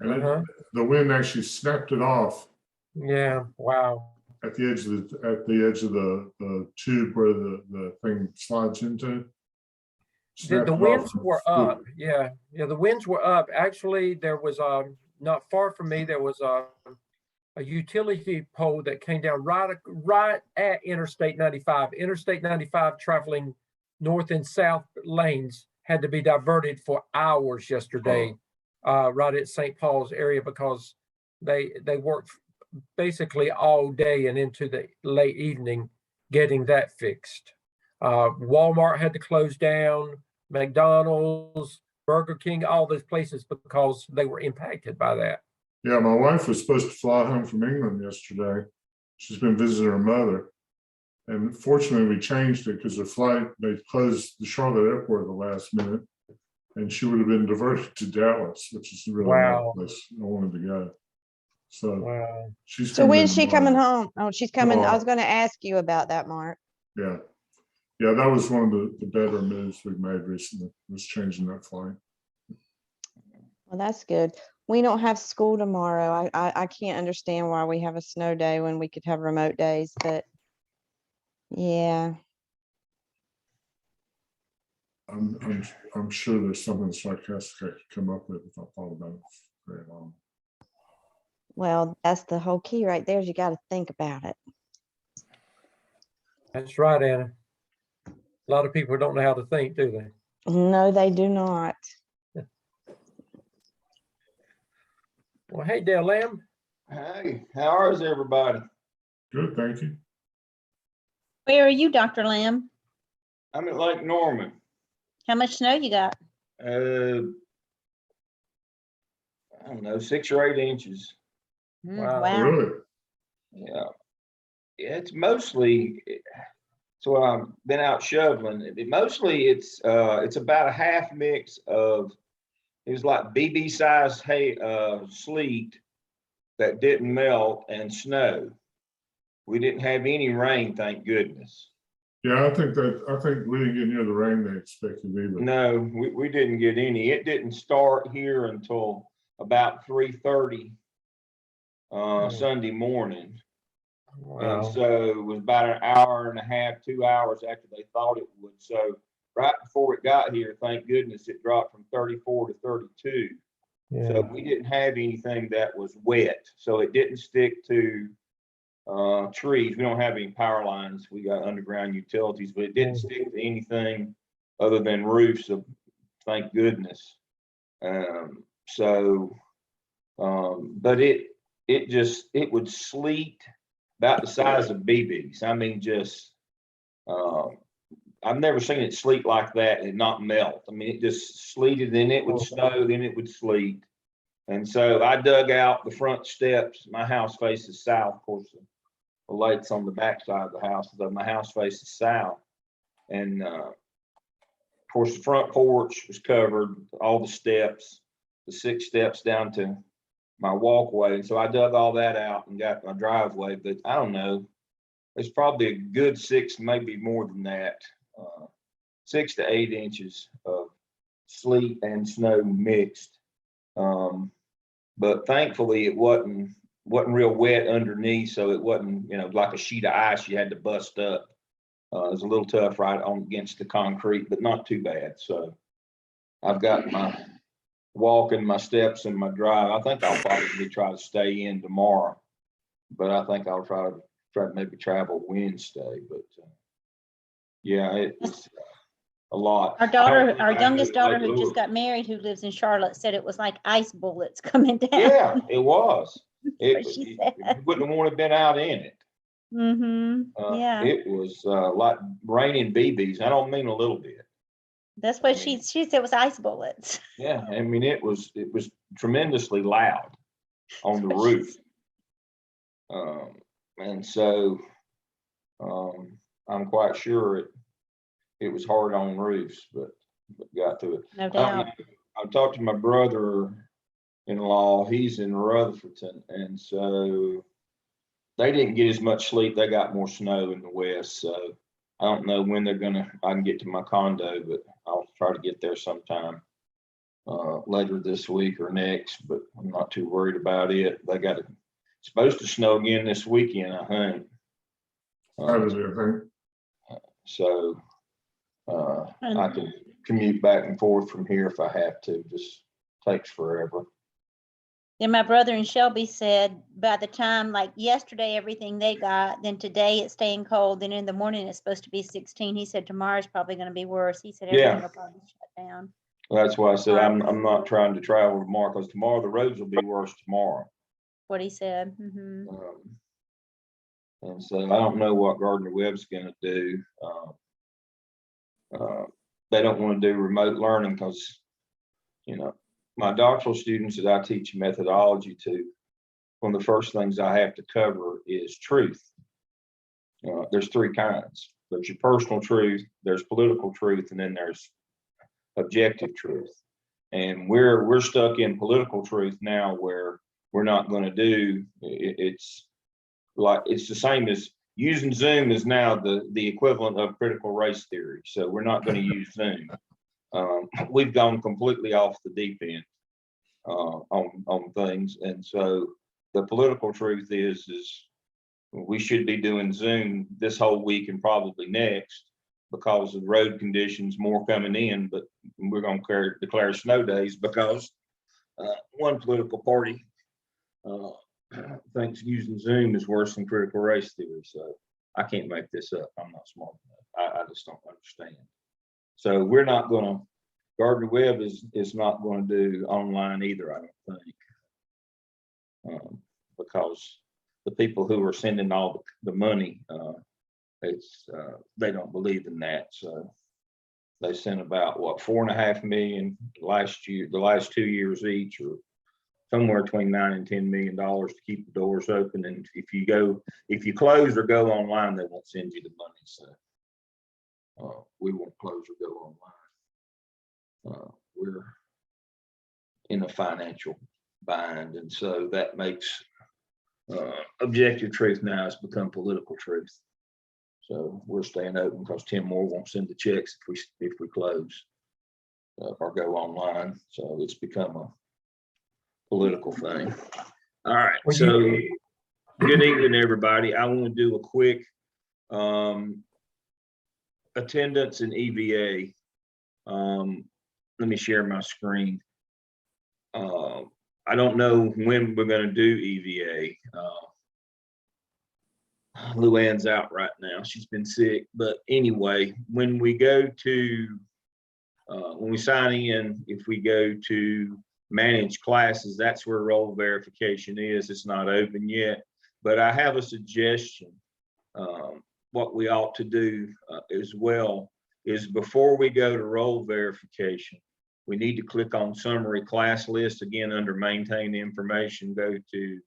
and the wind actually snapped it off. Yeah. Wow. At the edge of the tube where the thing slides into. The winds were up. Yeah. The winds were up. Actually, there was not far from me. There was a utility pole that came down right at Interstate 95. Interstate 95 traveling north and south lanes had to be diverted for hours yesterday, right at St. Paul's area, because they worked basically all day and into the late evening getting that fixed. Walmart had to close down, McDonald's, Burger King, all those places, because they were impacted by that. Yeah, my wife was supposed to fly home from England yesterday. She's been visiting her mother. And fortunately, we changed it because the flight, they closed the Charlotte airport at the last minute. And she would have been diverted to Dallas, which is really not the place I wanted to go. So she's So when's she coming home? Oh, she's coming. I was going to ask you about that, Mark. Yeah. Yeah, that was one of the better moves we've made recently, was changing that flight. Well, that's good. We don't have school tomorrow. I can't understand why we have a snow day when we could have remote days, but yeah. I'm sure there's something sarcastic I could come up with if I thought about it very long. Well, that's the whole key right there, is you got to think about it. That's right, Anna. A lot of people don't know how to think, do they? No, they do not. Well, hey, Dale Lamb. Hey, how is everybody? Good, thank you. Where are you, Dr. Lamb? I'm at Lake Norman. How much snow you got? I don't know, 6 or 8 inches. Wow. Really? Yeah. Yeah, it's mostly, so I've been out shoveling. Mostly it's about a half mix of, it was like BB size sleet that didn't melt and snow. We didn't have any rain, thank goodness. Yeah, I think we didn't get near the rain they expected either. No, we didn't get any. It didn't start here until about 3:30 Sunday morning. Wow. And so it was about an hour and a half, 2 hours after they thought it would. So right before it got here, thank goodness, it dropped from 34 to 32. Yeah. So we didn't have anything that was wet. So it didn't stick to trees. We don't have any power lines. We got underground utilities, but it didn't stick to anything other than roofs, of thank goodness. But it would sleet about the size of BBs. I mean, just I've never seen it sleet like that and not melt. I mean, it just sleeted, then it would snow, then it would sleet. And so I dug out the front steps. My house faces south, of course. The lake's on the back side of the house, so my house faces south. And of course, the front porch was covered, all the steps, the 6 steps down to my walkway. And so I dug all that out and got my driveway. But I don't know, it's probably a good 6, maybe more than that, 6 to 8 inches of sleet and snow mixed. But thankfully it wasn't real wet underneath, so it wasn't, like a sheet of ice you had to bust up. It was a little tough right on against the concrete, but not too bad. So I've got my walk and my steps and my drive. I think I'll probably try to stay in tomorrow, but I think I'll try to maybe travel Wednesday. But yeah, it's a lot. Our youngest daughter who just got married, who lives in Charlotte, said it was like ice bullets coming down. Yeah, it was. What she said. You wouldn't have wanted to been out in it. Yeah. It was like raining BBs. I don't mean a little bit. That's what she said, it was ice bullets. Yeah, I mean it was tremendously loud on the roof. And so I'm quite sure it was hard on roofs, but got to it. No doubt. I talked to my brother-in-law. He's in Rutherfordton, and so they didn't get as much sleep. They got more snow in the west. So I don't know when I can get to my condo, but I'll try to get there sometime. later this week or next, but I'm not too worried about it. Supposed to snow again this weekend, I think. Saturday, I think. So I can commute back and forth from here if I have to. Just takes forever. Then my brother and Shelby said by the time, like yesterday, everything they got, then today it's staying cold, then in the morning it's supposed to be 16. He said tomorrow's probably going to be worse. He said everything will probably shut down. That's why I said I'm not trying to travel tomorrow, because tomorrow the roads will be worse tomorrow. What he said. And so I don't know what Gardner Webb's going to do. They don't want to do remote learning because, you know, my doctoral students that I teach methodology to, one of the first things I have to cover is truth. There's three kinds. There's your personal truth, there's political truth, and then there's objective truth. And we're stuck in political truth now, where we're not going to do it's the same as using Zoom is now the equivalent of critical race theory. So we're not going to use Zoom. We've gone completely off the deep end on things. And so the political truth is we should be doing Zoom this whole week and probably next, because of road conditions, more coming in, but we're going to declare snow days because one political party thinks using Zoom is worse than critical race theory. So I can't make this up. I'm not smart enough. I just don't understand. So we're not going to, Gardner Webb is not going to do online either, I don't think, because the people who are sending all the money, they don't believe in that. So they sent about what, $4.5 million last year, the last 2 years each, or somewhere between $9 and $10 million to keep the doors open. And if you close or go online, they won't send you the money. So we won't close or go online. We're in a financial bind, and so that makes objective truth now has become political truth. So we're staying open because Tim Moore won't send the checks if we close or go online. So it's become a political thing. All right. Well, so good evening, everybody. I want to do a quick attendance and EVA. Let me share my screen. I don't know when we're going to do EVA. Luann's out right now. She's been sick. But anyway, when we go to, when we sign in, if we go to manage classes, that's where role verification is. It's not open yet. But I have a suggestion. What we ought to do as well is before we go to role verification, we need to click on summary class list again under maintain information, go to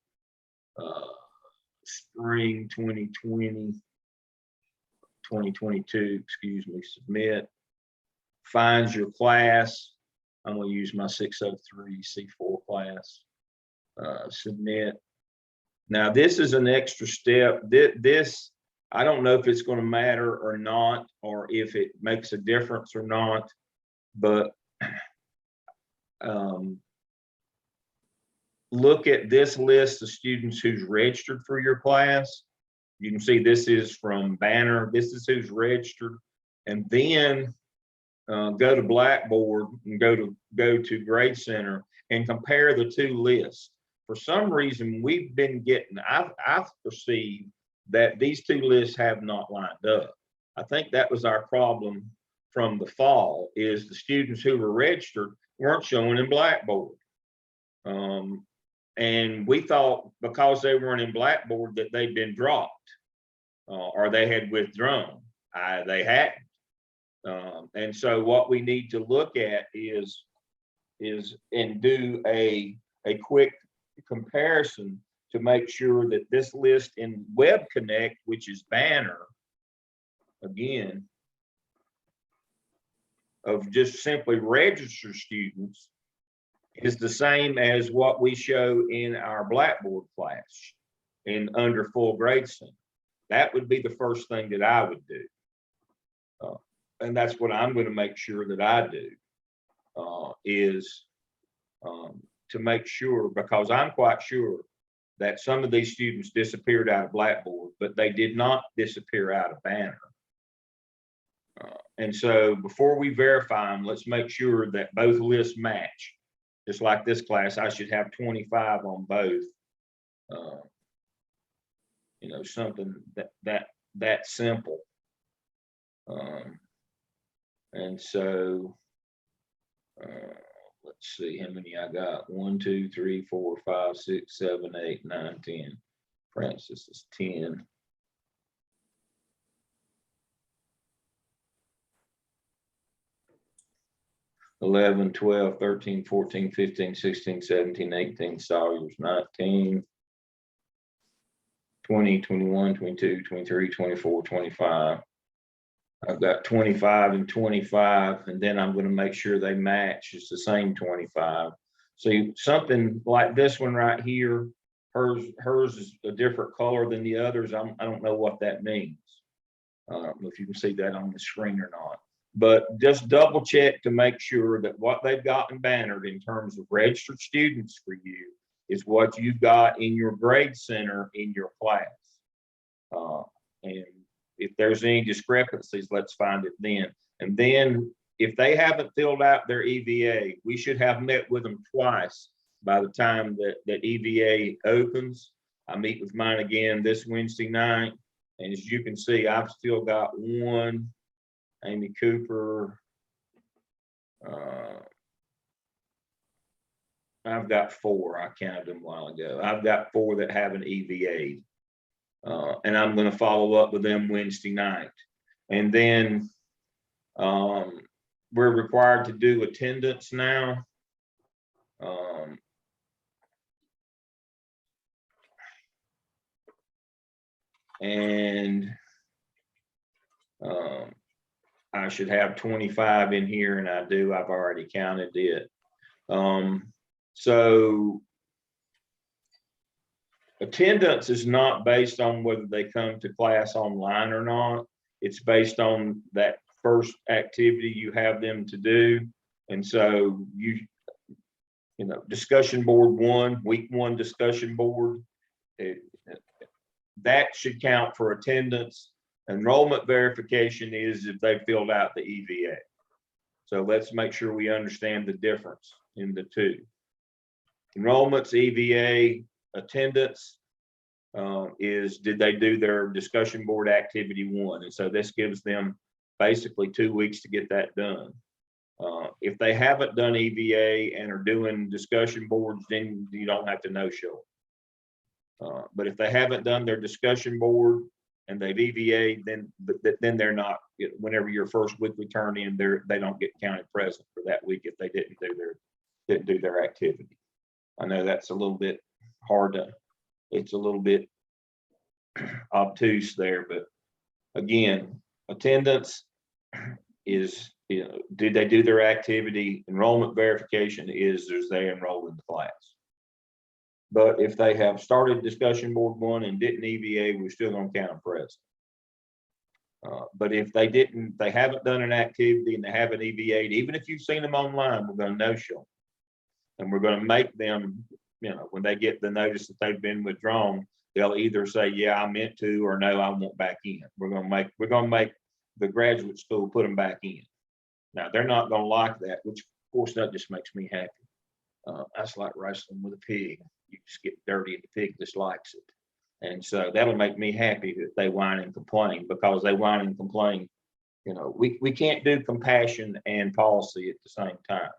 spring 2022, excuse me, submit, finds your class. I'm going to use my 603 C4 class, submit. Now this is an extra step. This, I don't know if it's going to matter or not, or if it makes a difference or not, but look at this list of students who's registered for your class. You can see this is from Banner. This is who's registered, and then go to Blackboard and go to Grade Center and compare the two lists. For some reason, we've been getting, I've perceived that these two lists have not lined up. I think that was our problem from the fall, is the students who were registered weren't showing in Blackboard. And we thought because they weren't in Blackboard that they'd been dropped or they had withdrawn. They hadn't. And so what we need to look at is and do a quick comparison to make sure that this list in Web Connect, which is Banner, again, of just simply registered students, is the same as what we show in our Blackboard class in under full grade center. That would be the first thing that I would do. And that's what I'm going to make sure that I do, is to make sure, because I'm quite sure that some of these students disappeared out of Blackboard, but they did not disappear out of Banner. And so before we verify them, let's make sure that both lists match. Just like this class, I should have 25 on both. You know, something that simple. And so let's see how many I got. 1, 2, 3, 4, 5, 6, 7, 8, 9, 10. Francis is 10. $11, $12, $13, $14, $15, $16, $17, $18. Sawyer's 19. 20, 21, 22, 23, 24, 25. I've got 25 and 25, and then I'm going to make sure they match. It's the same 25. See, something like this one right here, hers is a different color than the others. I don't know what that means. If you can see that on the screen or not. But just double check to make sure that what they've got in Bannered in terms of registered students for you is what you've got in your grade center in your class. And if there's any discrepancies, let's find it then. And then if they haven't filled out their EVA, we should have met with them twice by the time that EVA opens. I meet with mine again this Wednesday night. And as you can see, I've still got one, Amy Cooper. I've got 4. I counted them a while ago. I've got 4 that have an EVA. And I'm going to follow up with them Wednesday night. And then we're required to do attendance now. I should have 25 in here, and I do. I've already counted it. So attendance is not based on whether they come to class online or not. It's based on that first activity you have them to do. And so you know, discussion board 1, week 1 discussion board, that should count for attendance. Enrollment verification is if they filled out the EVA. So let's make sure we understand the difference in the two. Enrollments, EVA, attendance is did they do their discussion board activity 1? And so this gives them basically 2 weeks to get that done. If they haven't done EVA and are doing discussion boards, then you don't have to no-show. But if they haven't done their discussion board and they've EVA, then they're not. Whenever your first weekly turn in, they don't get counted present for that week if they didn't do their activity. I know that's a little bit hard to. It's a little bit obtuse there, but again, attendance is, you know, did they do their activity? Enrollment verification is they enrolled in the class. But if they have started discussion board 1 and didn't EVA, we're still going to count them present. But if they haven't done an activity and they haven't EVA'd, even if you've seen them online, we're going to no-show. And we're going to make them, you know, when they get the notice that they've been withdrawn, they'll either say, yeah, I meant to, or no, I won't back in. We're going to make the graduate school put them back in. Now, they're not going to like that, which of course that just makes me happy. That's like wrestling with a pig. You just get dirty and the pig dislikes it. And so that'll make me happy that they whine and complain, because they whine and complain. You know, we can't do compassion and policy at the same time.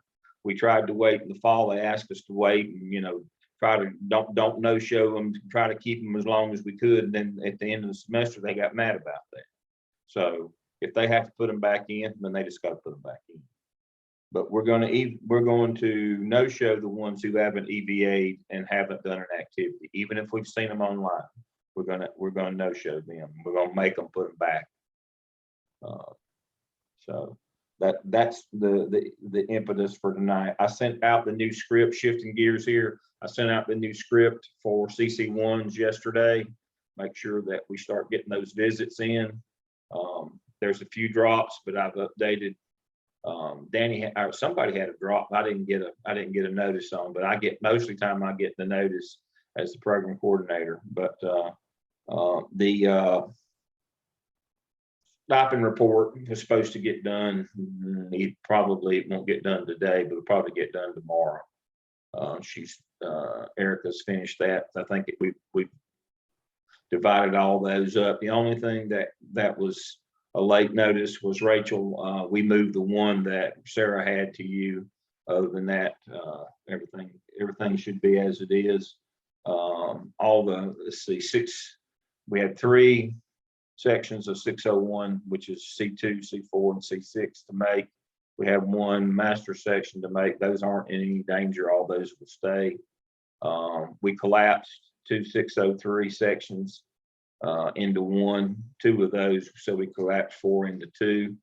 We tried to wait in the fall. They asked us to wait and, you know, try to don't no-show them, to try to keep them as long as we could. And then at the end of the semester, they got mad about that. So if they have to put them back in, then they just got to put them back in. But we're going to no-show the ones who haven't EVA'd and haven't done an activity. Even if we've seen them online, we're gonna no-show them. We're gonna make them put them back. So that's the impetus for tonight. I sent out the new script, shifting gears here. I sent out the new script for CC1s yesterday. Make sure that we start getting those visits in. There's a few drops, but I've updated Danny, or somebody had a drop. I didn't get a notice on, but I get, most of the time I get the notice as the program coordinator. But the stipend report is supposed to get done. It probably won't get done today, but it'll probably get done tomorrow. Erica's finished that. I think we divided all those up. The only thing that was a late notice was Rachel. We moved the one that Sarah had to you. Other than that, everything should be as it is. Let's see, we had 3 sections of 601, which is C2, C4, and C6 to make. We have 1 master section to make. Those aren't in any danger. All those will stay. We collapsed 2 603 sections into 1, 2 of those. So we collapsed 4 into 2.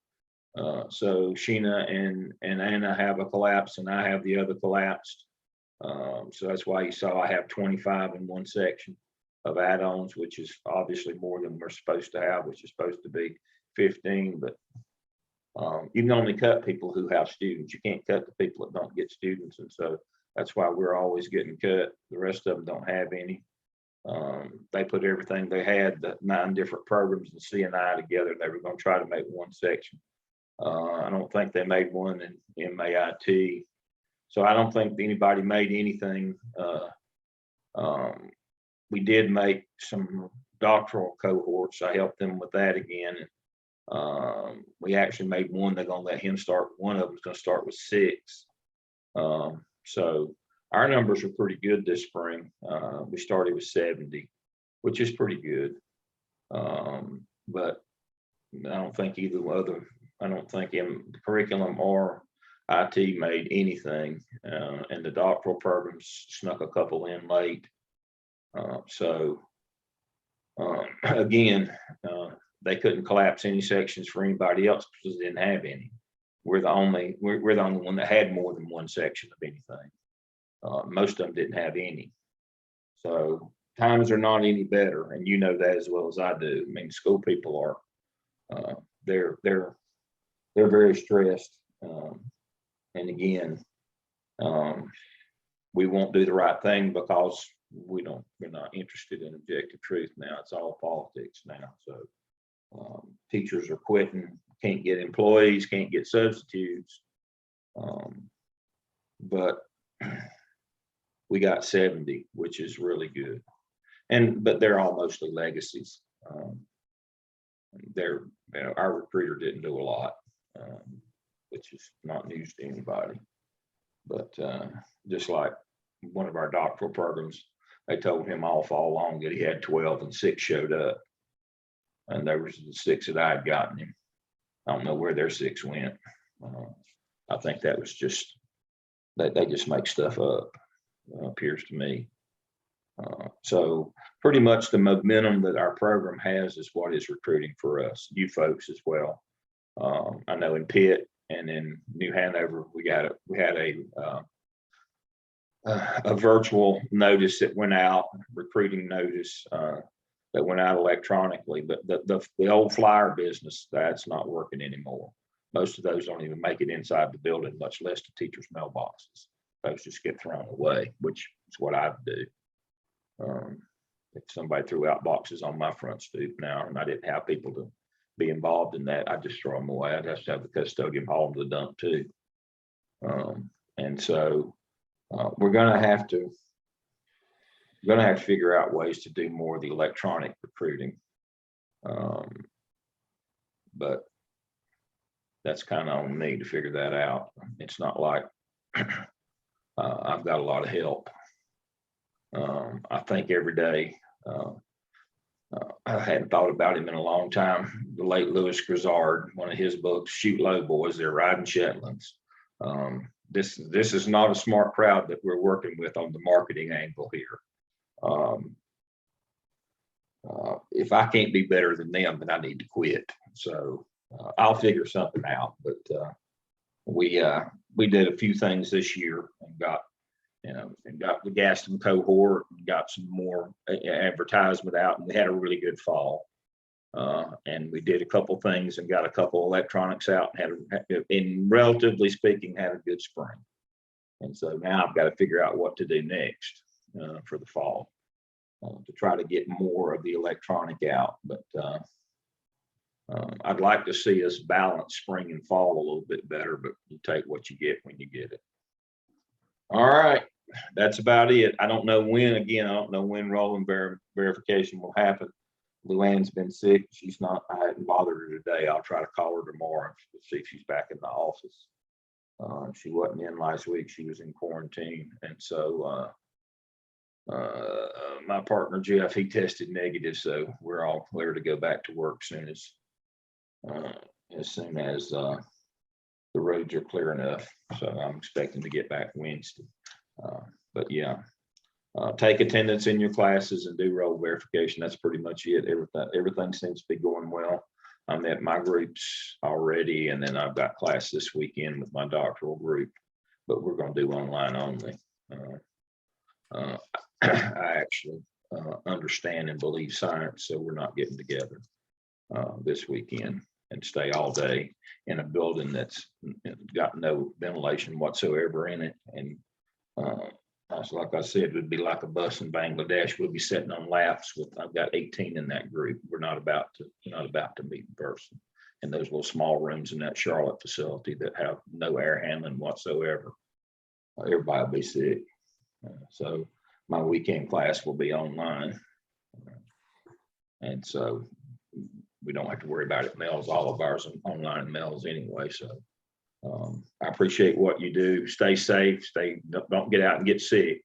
So Sheena and Anna have a collapse, and I have the other collapsed. So that's why you saw I have 25 in 1 section of add-ons, which is obviously more than we're supposed to have, which is supposed to be 15. But you can only cut people who have students. You can't cut the people that don't get students. And so that's why we're always getting cut. The rest of them don't have any. They put everything they had, the 9 different programs in C&I together. They were going to try to make 1 section. I don't think they made 1 in MAIT. So I don't think anybody made anything. We did make some doctoral cohorts. I helped them with that again. We actually made 1. They're going to let him start. One of them's going to start with 6. So our numbers were pretty good this spring. We started with 70, which is pretty good. But I don't think I don't think in curriculum or IT made anything. And the doctoral programs snuck a couple in late. Again, they couldn't collapse any sections for anybody else because they didn't have any. We're the only one that had more than 1 section of anything. Most of them didn't have any. So times are not any better, and you know that as well as I do. I mean, school people are they're very stressed. And again, we won't do the right thing because we're not interested in objective truth now. It's all politics now. So teachers are quitting, can't get employees, can't get substitutes. But we got 70, which is really good. But they're all mostly legacies. Our recruiter didn't do a lot, which is not news to anybody. But just like one of our doctoral programs, they told him all fall long that he had 12 and 6 showed up. And there was the 6 that I had gotten him. I don't know where their 6 went. I think that was just, they just make stuff up, appears to me. So pretty much the momentum that our program has is what is recruiting for us, you folks as well. I know in Pitt and in New Hanover, we had a virtual notice that went out, recruiting notice that went out electronically, but the old flyer business, that's not working anymore. Most of those don't even make it inside the building, much less the teachers' mailboxes. Those just get thrown away, which is what I do. If somebody threw out boxes on my front stoop now, and I didn't have people to be involved in that, I'd just throw them away. I'd have to have the custodian haul them to the dump too. And so we're going to have to figure out ways to do more of the electronic recruiting. But that's kind of on me to figure that out. It's not like I've got a lot of help. I think every day, I hadn't thought about him in a long time. The late Louis Grizzard, one of his books, Shoot Low Boys, they're riding Shetlands. This is not a smart crowd that we're working with on the marketing angle here. If I can't be better than them, then I need to quit. So I'll figure something out. But we did a few things this year and got the Gaston cohort, and got some more advertisement out, and we had a really good fall. And we did a couple things and got a couple electronics out and in relatively speaking, had a good spring. And so now I've got to figure out what to do next for the fall to try to get more of the electronic out. But I'd like to see us balance spring and fall a little bit better, but you take what you get when you get it. All right, that's about it. I don't know when, again, I don't know when rolling verification will happen. Luann's been sick. She's not, I hadn't bothered her today. I'll try to call her tomorrow to see if she's back in the office. She wasn't in last week. She was in quarantine. And so my partner, Jeff, he tested negative. So we're all clear to go back to work soon as the roads are clear enough. So I'm expecting to get back Wednesday. But yeah, take attendance in your classes and do roll verification. That's pretty much it. Everything seems to be going well. I'm at my groups already, and then I've got class this weekend with my doctoral group, but we're going to do online only. I actually understand and believe science, so we're not getting together this weekend and stay all day in a building that's got no ventilation whatsoever in it. And like I said, it would be like a bus in Bangladesh. We'll be sitting on laps with, I've got 18 in that group. We're not about to meet in person in those little small rooms in that Charlotte facility that have no air handling whatsoever. Everybody will be sick. So my weekend class will be online. And so we don't have to worry about it. MELS, all of ours online MELS anyway. So I appreciate what you do. Stay safe. Don't get out and get sick.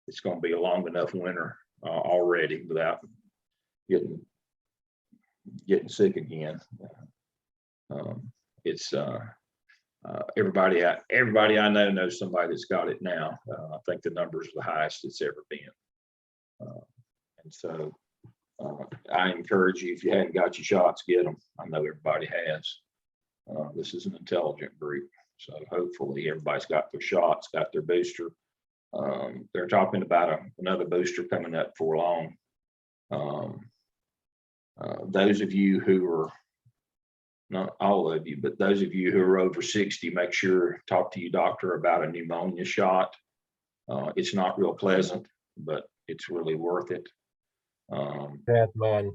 It's going to be a long enough winter already without getting sick again. It's everybody I know knows somebody that's got it now. I think the numbers are the highest it's ever been. And so I encourage you, if you hadn't got your shots, get them. I know everybody has. This is an intelligent group, so hopefully everybody's got their shots, got their booster. They're talking about another booster coming up for long. Those of you who are, not all of you, but those of you who are over 60, make sure talk to your doctor about a pneumonia shot. It's not real pleasant, but it's really worth it. Had mine.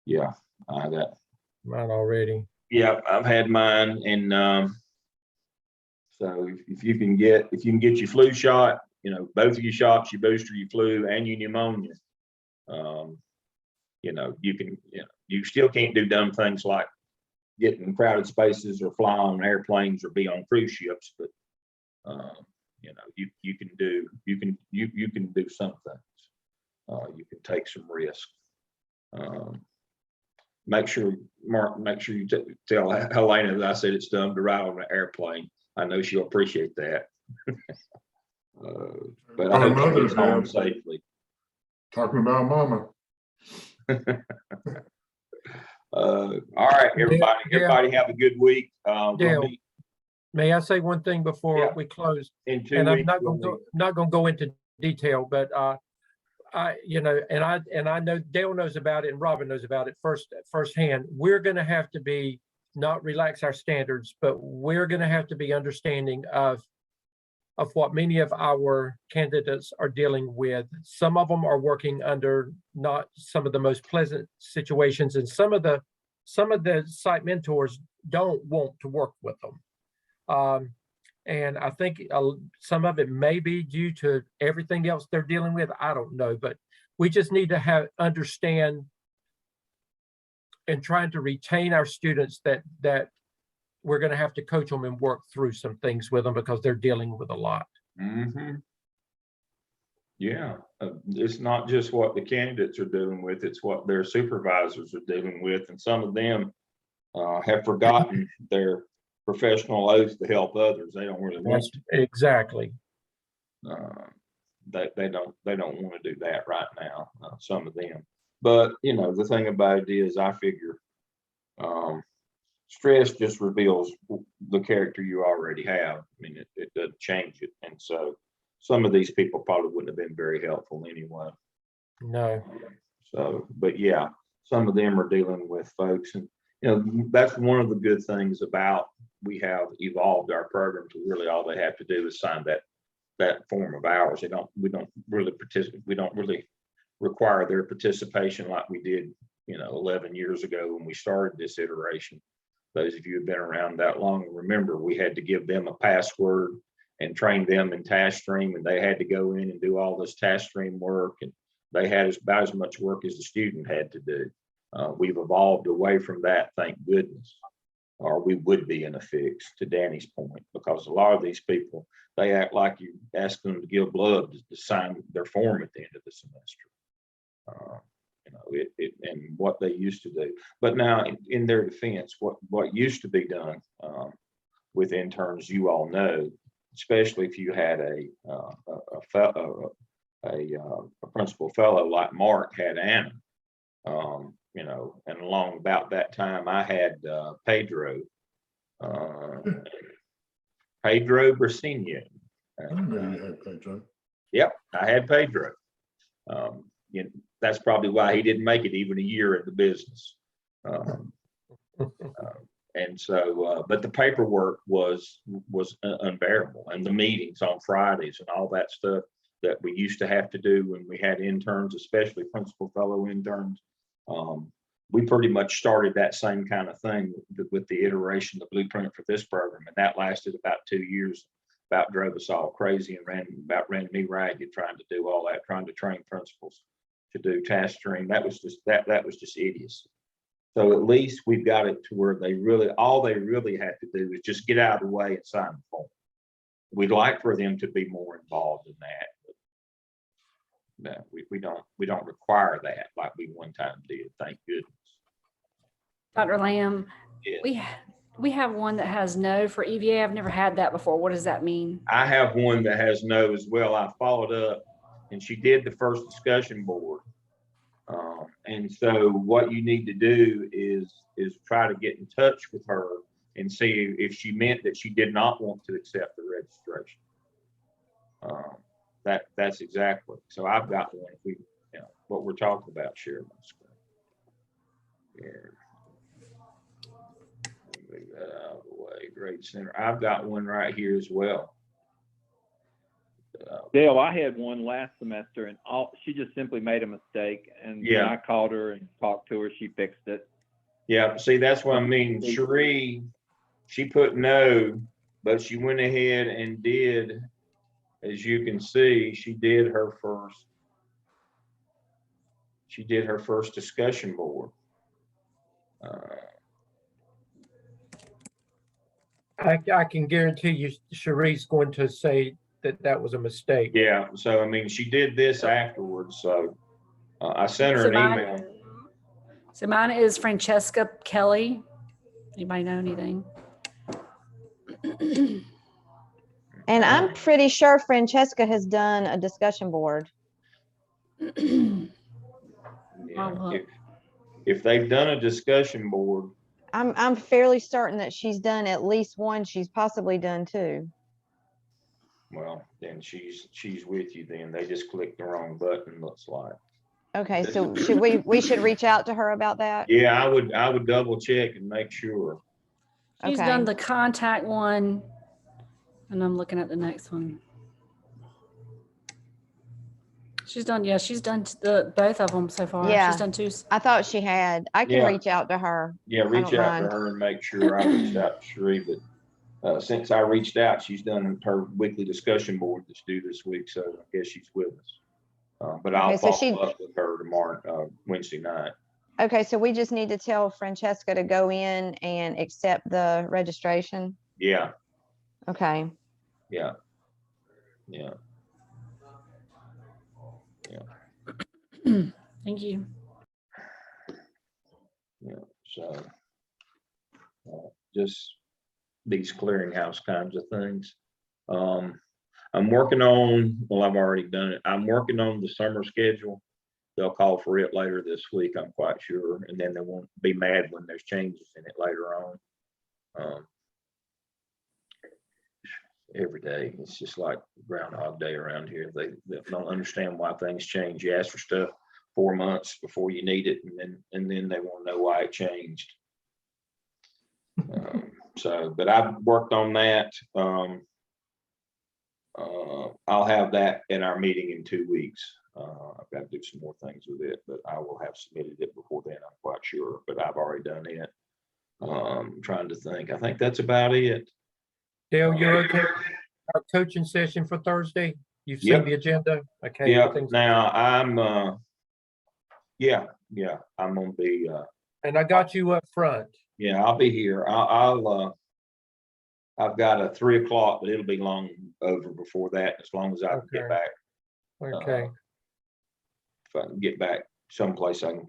Yeah, I got mine already. Yeah, I've had mine, and so if you can get your flu shot, both of your shots, your booster, your flu, and your pneumonia, you still can't do dumb things like get in crowded spaces or fly on airplanes or be on cruise ships, but you can do some things. You can take some risk. Make sure you tell Helena that I said it's dumb to ride on an airplane. I know she'll appreciate that. But I hope she gets home safely. Talking about mama. All right, everybody. Yeah. Everybody have a good week. May I say one thing before we close? In 2 and weeks, I'm not going to go into detail, but I know Dale knows about it and Robin knows about it firsthand. We're going to have to not relax our standards, but we're going to have to be understanding of what many of our candidates are dealing with. Some of them are working under not some of the most pleasant situations, and some of the site mentors don't want to work with them. And I think some of it may be due to everything else they're dealing with. I don't know, but we just need to understand and trying to retain our students that we're going to have to coach them and work through some things with them because they're dealing with a lot. Mm-hmm. Yeah, it's not just what the candidates are dealing with, it's what their supervisors are dealing with. And some of them have forgotten their professional oath to help others. They don't really want to. Exactly. They don't want to do that right now, some of them. But the thing about it is, I figure stress just reveals the character you already have. I mean, it doesn't change it. And so some of these people probably wouldn't have been very helpful anyway. No. So, but yeah, some of them are dealing with folks, and that's one of the good things about, we have evolved our program to really all they have to do is sign that form of ours. We don't really participate. We don't really require their participation like we did, 11 years ago when we started this iteration. Those of you who've been around that long remember we had to give them a password and train them in task stream, and they had to go in and do all this task stream work, and they had about as much work as the student had to do. We've evolved away from that, thank goodness, or we would be in a fix, to Danny's point, because a lot of these people, they act like you ask them to give blood to sign their form at the end of the semester. And what they used to do. But now, in their defense, what used to be done with interns, you all know, especially if you had a principal fellow like Mark had Anna, and along about that time, I had Pedro Brasinho. I didn't know you had Pedro. Yep, I had Pedro. That's probably why he didn't make it even a year in the business. And so, but the paperwork was unbearable, and the meetings on Fridays and all that stuff that we used to have to do when we had interns, especially principal fellow interns. We pretty much started that same kind of thing with the iteration, the blueprint for this program, and that lasted about 2 years. About drove us all crazy and ran me ragged trying to do all that, trying to train principals to do task stream. That was just idiocy. So at least we've got it to where all they really have to do is just get out of the way and sign the form. We'd like for them to be more involved in that, but no, we don't require that like we one time did. Thank goodness. Dr. Lamb, Yeah. we have one that has no for EVA. I've never had that before. What does that mean? I have one that has no as well. I followed up, and she did the first discussion board. And so what you need to do is try to get in touch with her and see if she meant that she did not want to accept the registration. That's exactly. So I've got one. What we're talking about, share my screen. Yeah. Move that out of the way. Grade Center. I've got one right here as well. Dale, I had one last semester, and she just simply made a mistake. And when I called her and talked to her, she fixed it. Yeah, see, that's what I mean. Cherie, she put no, but she went ahead and did, as you can see, she did her first discussion board. I can guarantee you, Cherie's going to say that was a mistake. Yeah, so I mean, she did this afterwards, so I sent her an email. So mine is Francesca Kelly. Anybody know anything? And I'm pretty sure Francesca has done a discussion board. Yeah, if they've done a discussion board, I'm fairly certain that she's done at least one. She's possibly done two. well, then she's with you. Then they just clicked the wrong button. Looks like. Okay, so should we should reach out to her about that? Yeah, I would double check and make sure. She's Okay. done the contact one, and I'm looking at the next one. She's done both of them so far. Yeah. She's done two. I thought she had. I can Yeah. reach out to her. Yeah, reach don't out mind. to her and make sure. I reached out to Cherie, but since I reached out, she's done her weekly discussion board that's due this week, so I guess she's with us. But I'll Okay, so follow up with her tomorrow, Wednesday night. Okay, so we just need to tell Francesca to go in and accept the registration. Yeah, Okay. yeah. Thank you. Yeah, so just these clearinghouse kinds of things. I'm working on, well, I've already done it. I'm working on the summer schedule. They'll call for it later this week, I'm quite sure. And then they won't be mad when there's changes in it later on. Every day, it's just like Groundhog Day around here. They don't understand why things change. You ask for stuff 4 months before you need it, and then they want to know why it changed. So, but I've worked on that. I'll have that in our meeting in 2 weeks. I've got to do some more things with it, but I will have submitted it before then. I'm quite sure, but I've already done it. Trying to think. I think that's about it. Dale, you're okay with our coaching session for Thursday? You've seen Yep. the agenda? Okay. Yeah. everything's- Now I'm, yeah, I'm gonna be, And I got you up front. yeah, I'll be here. I've got a 3 o'clock, but it'll be long over before that, as long as I can get Okay. back. Okay. If I can get back someplace, I can,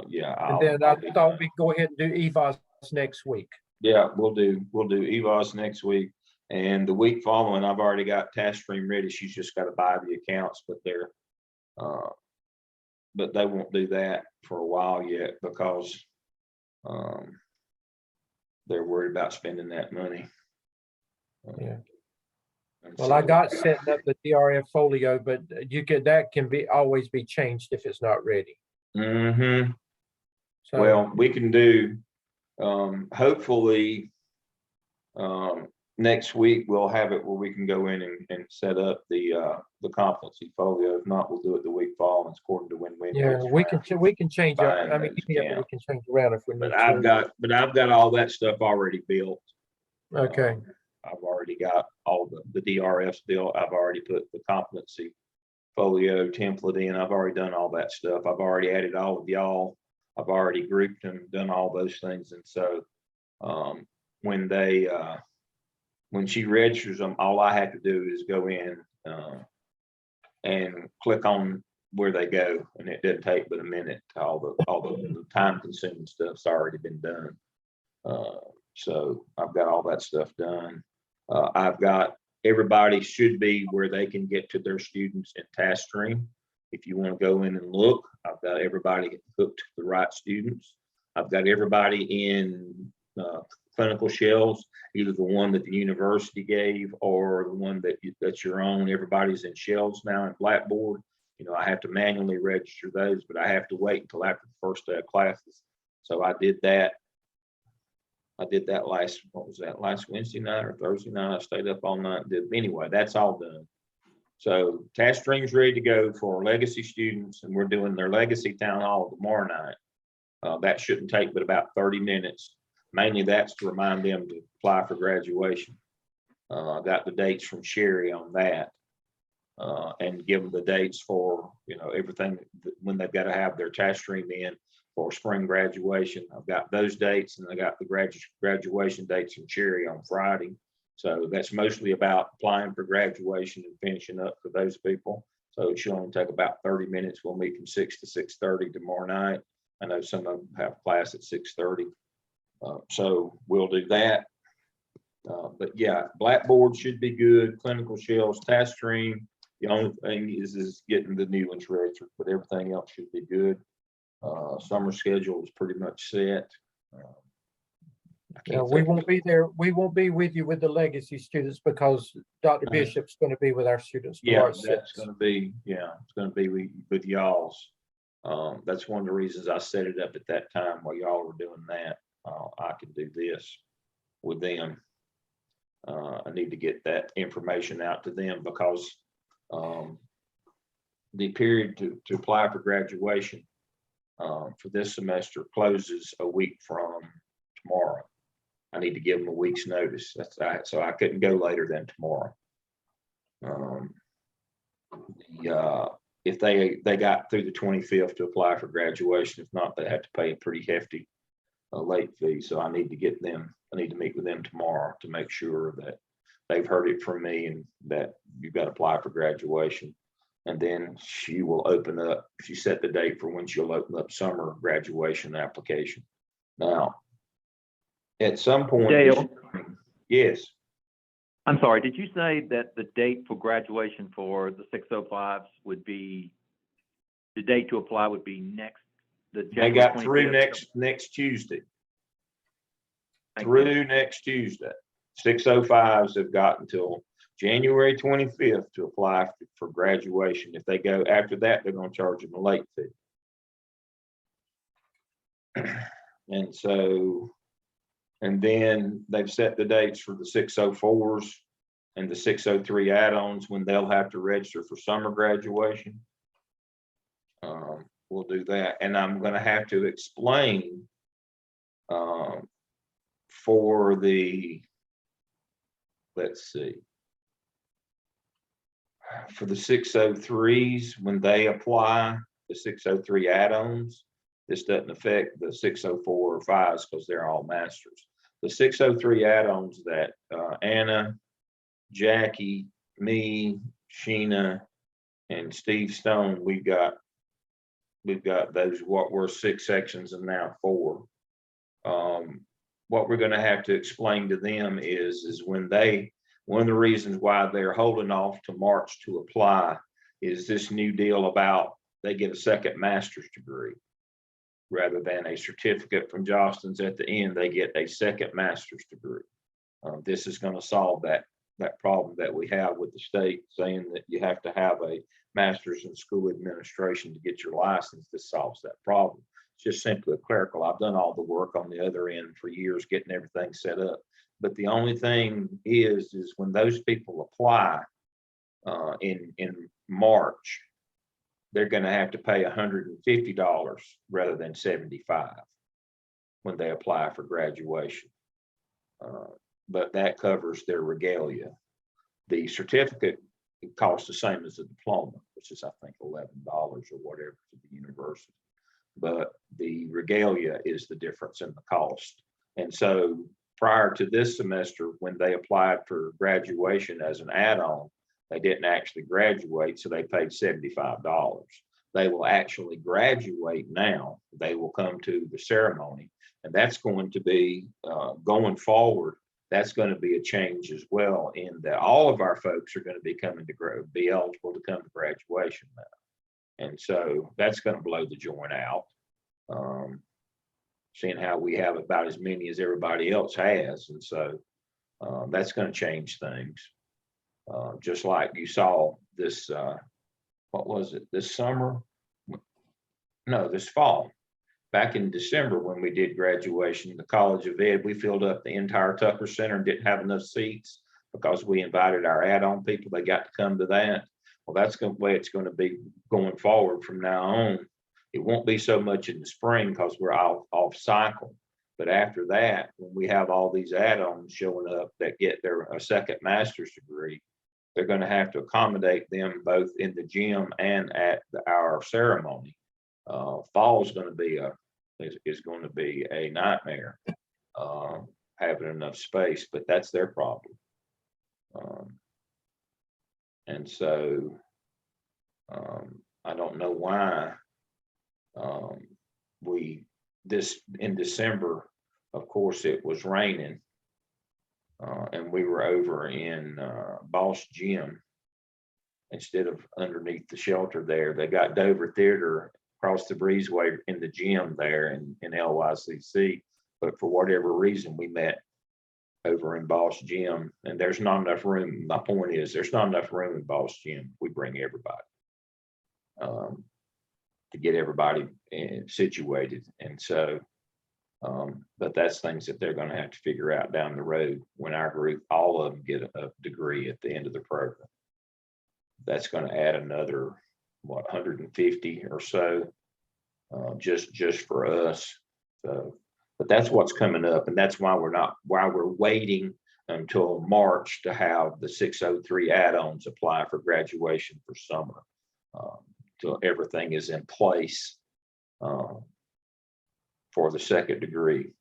yeah. And then I thought we'd go ahead and do EVOS next week. Yeah, we'll do EVOS next week. And the week following, I've already got Task Stream ready. She's just got to buy the accounts, but they won't do that for a while yet because they're worried about spending that money. Yeah. And Well, I so- got setting up the DRF folio, but that can always be changed if it's not ready. Mhm. So, Well, we can do, hopefully, next week we'll have it where we can go in and set up the competency folio. If not, we'll do it the week following, according to when. yeah, we can change Fine, it. I mean, those yeah, accounts. we can change around if we need But to. I've got all that stuff already built. Okay. I've already got all the DRFs built. I've already put the competency folio template in. I've already done all that stuff. I've already added all of y'all. I've already grouped them, done all those things. And so when she registers them, all I have to do is go in and click on where they go, and it doesn't take but a minute. All the time consuming stuff's already been done. So I've got all that stuff done. I've got everybody should be where they can get to their students in Task Stream. If you want to go in and look, I've got everybody hooked to the right students. I've got everybody in clinical shells, either the one that the university gave or the one that's your own. Everybody's in shells now in Blackboard. You know, I have to manually register those, but I have to wait until after the first day of classes. So I did that. Last Wednesday night or Thursday night? I stayed up all night and did. Anyway, that's all done. So Task Stream's ready to go for legacy students, and we're doing their legacy town hall tomorrow night. That shouldn't take but about 30 minutes. Mainly that's to remind them to apply for graduation. I got the dates from Sherry on that, and give them the dates for, everything when they've got to have their Task Stream in for spring graduation. I've got those dates, and I got the graduation dates from Sherry on Friday. So that's mostly about applying for graduation and finishing up for those people. So it should only take about 30 minutes. We'll meet from 6 to 6:30 tomorrow night. I know some of them have class at 6:30. So we'll do that. But yeah, Blackboard should be good. Clinical shells, Task Stream. The only thing is getting the new ones registered, but everything else should be good. Summer schedule is pretty much set. We won't be there. We won't be with you with the legacy students because Dr. Bishop's going to be with our students. Yeah, tomorrow that's 6. going to be, it's going to be with y'all's. That's one of the reasons I set it up at that time while y'all were doing that. I can do this with them. I need to get that information out to them because the period to apply for graduation for this semester closes a week from tomorrow. I need to give them a week's notice. So I couldn't go later than tomorrow. If they got through the 25th to apply for graduation, if not, they have to pay a pretty hefty late fee. So I need to meet with them tomorrow to make sure that they've heard it from me and that you've got to apply for graduation. And then she will open up, she set the date for when she'll open up summer graduation application. Now, at some point. Dale? Yes. I'm sorry, did you say that the date for graduation for the 605s would be, the date to apply would be They got through next Tuesday. Through next Tuesday. 605s have got until January 25th to apply for graduation. If they go after that, they're going to charge them a late fee. And so, and then they've set the dates for the 604s and the 603 add-ons when they'll have to register for summer graduation. We'll do that. And I'm going to have to explain for the, let's see, for the 603s, when they apply the 603 add-ons, this doesn't affect the 604 or 5s because they're all masters. The 603 add-ons that Anna, Jackie, me, Sheena, and Steve Stone, we've got those, what were 6 sections and now 4. What we're going to have to explain to them is when they, one of the reasons why they're holding off to March to apply is this new deal about they get a second master's degree rather than a certificate from Johnston's at the end. They get a second master's degree. This is going to solve that problem that we have with the state saying that you have to have a master's in school administration to get your license. This solves that problem. It's just simply a clerical. I've done all the work on the other end for years, getting everything set up. But the only thing is when those people apply in March, they're going to have to pay $150 rather than $75 when they apply for graduation. But that covers their regalia. The certificate costs the same as a diploma, which is I think $11 or whatever to the university. But the regalia is the difference in the cost. And so prior to this semester, when they applied for graduation as an add-on, they didn't actually graduate, so they paid $75. They will actually graduate now. They will come to the ceremony, and that's going to be, going forward, that's going to be a change as well, in that all of our folks are going to be coming to be eligible to come to graduation now. And so that's going to blow the joint out. Seeing how we have about as many as everybody else has. And so that's going to change things. Just like you saw this, what was it, this summer? No, this fall. Back in December when we did graduation, the College of Ed, we filled up the entire Tucker Center and didn't have enough seats because we invited our add-on people. They got to come to that. Well, that's the way it's going to be going forward from now on. It won't be so much in the spring because we're off cycle. But after that, when we have all these add-ons showing up that get a second master's degree, they're going to have to accommodate them both in the gym and at our ceremony. Fall is going to be a nightmare having enough space, but that's their problem. And so I don't know why in December, of course, it was raining, and we were over in Boss Gym instead of underneath the shelter there. They got Dover Theater across the breezeway in the gym there in LYCC, but for whatever reason, we met over in Boss Gym, and there's not enough room. My point is, there's not enough room in Boss Gym. We bring everybody to get everybody situated. And so, but that's things that they're going to have to figure out down the road when our group, all of them get a degree at the end of the program. That's going to add another, what, 150 or so, just for us. So, but that's what's coming up, and that's why we're waiting until March to have the 603 add-ons apply for graduation for summer, till everything is in place for the second degree.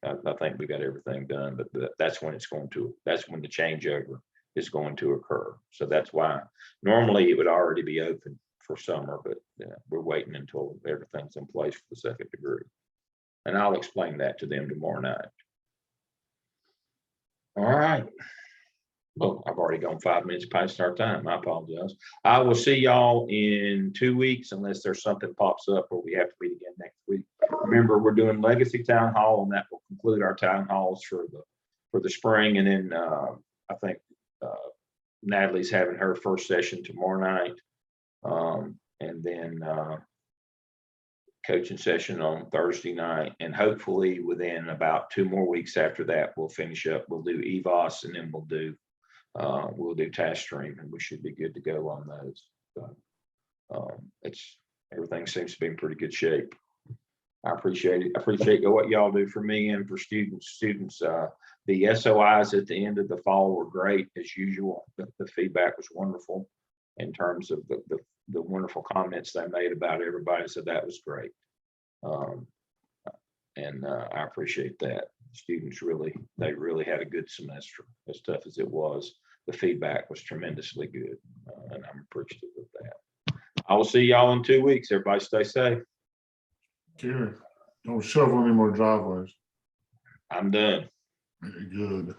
I think we got everything done, but that's when that's when the changeover is going to occur. So that's why normally it would already be open for summer, but we're waiting until everything's in place for the second degree. And I'll explain that to them tomorrow night. All right. Well, I've already gone 5 minutes past our time. I apologize. I will see y'all in 2 weeks unless there's something pops up or we have to meet again next week. Remember, we're doing Legacy Town Hall, and that will conclude our town halls for the spring. And then I think Natalie's having her first session tomorrow night. And then coaching session on Thursday night, and hopefully within about 2 more weeks after that, we'll finish up. We'll do EVOS, and then we'll do task stream, and we should be good to go on those. So, everything seems to be in pretty good shape. I appreciate it. I appreciate what y'all do for me and for students. The SOIs at the end of the fall were great as usual. The feedback was wonderful in terms of the wonderful comments they made about everybody. So that was great. I appreciate that. Students really had a good semester, as tough as it was. The feedback was tremendously good, and I'm appreciative of that. I will see y'all in 2 weeks. Everybody stay safe. Gary, don't shovel any more driveways. I'm done. Very good.